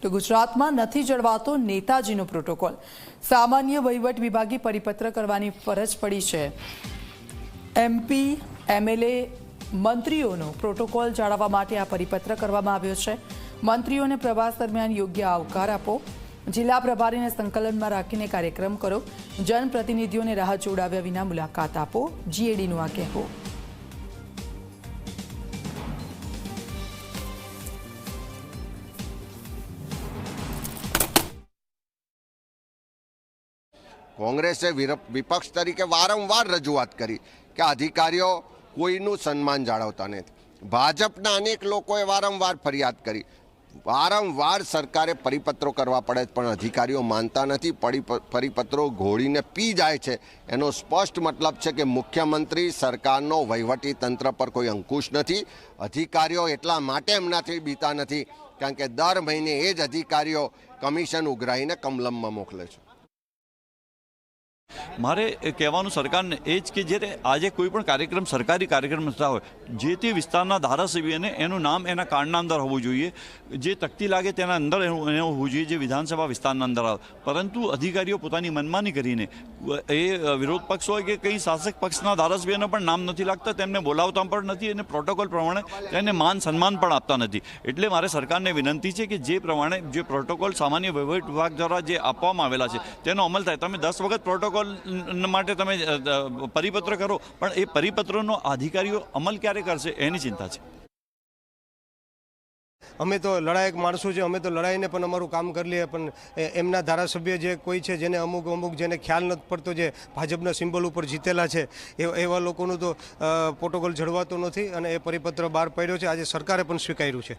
તો ગુજરાતમાં નથી જળવાતો નેતાજીનો પ્રોટોકોલ। સામાન્ય વહીવટ વિભાગે પરિપત્ર કરવાની ફરજ પડી છે। એમપી એમએલએ મંત્રીઓનો પ્રોટોકોલ જાળવવા માટે આ પરિપત્ર કરવામાં આવ્યો છે। મંત્રીઓને પ્રવાસ દરમિયાન યોગ્ય આવકાર આપો, જિલ્લા પ્રભારીને સંકલનમાં રાખીને કાર્યક્રમ કરો, જનપ્રતિનિધિઓને રાહ જોડાવ્યા વિના મુલાકાત આપો, જીએડીનું આ કહેવું। કોંગ્રેસે વિપક્ષ તરીકે વારંવાર રજૂઆત કરી કે અધિકારીઓ કોઈનું સન્માન જાળવતા નથી। ભાજપના અનેક લોકોએ વારંવાર ફરિયાદ કરી, વારંવાર સરકારે પરિપત્રો કરવા પડે પણ અધિકારીઓ માનતા નથી। પરિપત્રો ઘોળીને પી જાય છે। એનો સ્પષ્ટ મતલબ છે કે મુખ્યમંત્રી સરકારનો વહીવટી તંત્ર પર કોઈ અંકુશ નથી। અધિકારીઓ એટલા માટે એમનાથી બીતા નથી કારણ કે દર મહિને એ જ અધિકારીઓ કમિશન ઉઘરાઈને કમલમમાં મોકલે છે। મારે કહેવાનું સરકારને એ જ કે જ્યારે આજે કોઈ પણ કાર્યક્રમ સરકારી કાર્યક્રમ થતા હોય, જે તે વિસ્તારના ધારાસભ્યને એનું નામ એના કાર્ડના અંદર હોવું જોઈએ, જે તકતી લાગે તેના અંદર એનું હોવું જોઈએ, જે વિધાનસભા વિસ્તારના અંદર આવે। પરંતુ અધિકારીઓ પોતાની મનમાની કરીને એ વિરોધ પક્ષ હોય કે કંઈ શાસક પક્ષના ધારાસભ્યને પણ નામ નથી લાગતા, તેમને બોલાવતા પણ નથી અને પ્રોટોકોલ પ્રમાણે તેને માન સન્માન પણ આપતા નથી। એટલે મારે સરકારને વિનંતી છે કે જે પ્રમાણે જે પ્રોટોકોલ સામાન્ય વહીવટ વિભાગ દ્વારા જે આપવામાં આવેલા છે તેનો અમલ થાય। તમે 10 વખત પ્રોટોકોલ માટે તમે પરિપત્ર કરો પણ એ પરિપત્રનો અધિકારીઓ અમલ ક્યારે કરશે એની ચિંતા છે। અમે તો લડાયક માણસો છે, અમે તો લડાઈને પણ અમારું કામ કરી લઈએ, પણ એમના ધારાસભ્ય જે કોઈ છે જેને અમુક જેને ખ્યાલ નથી પડતો, જે ભાજપના સિમ્બોલ ઉપર જીતેલા છે એવા લોકોનું તો પ્રોટોકોલ જળવાતો નથી અને એ પરિપત્ર બહાર પાડ્યો છે, આજે સરકારે પણ સ્વીકાર્યું છે।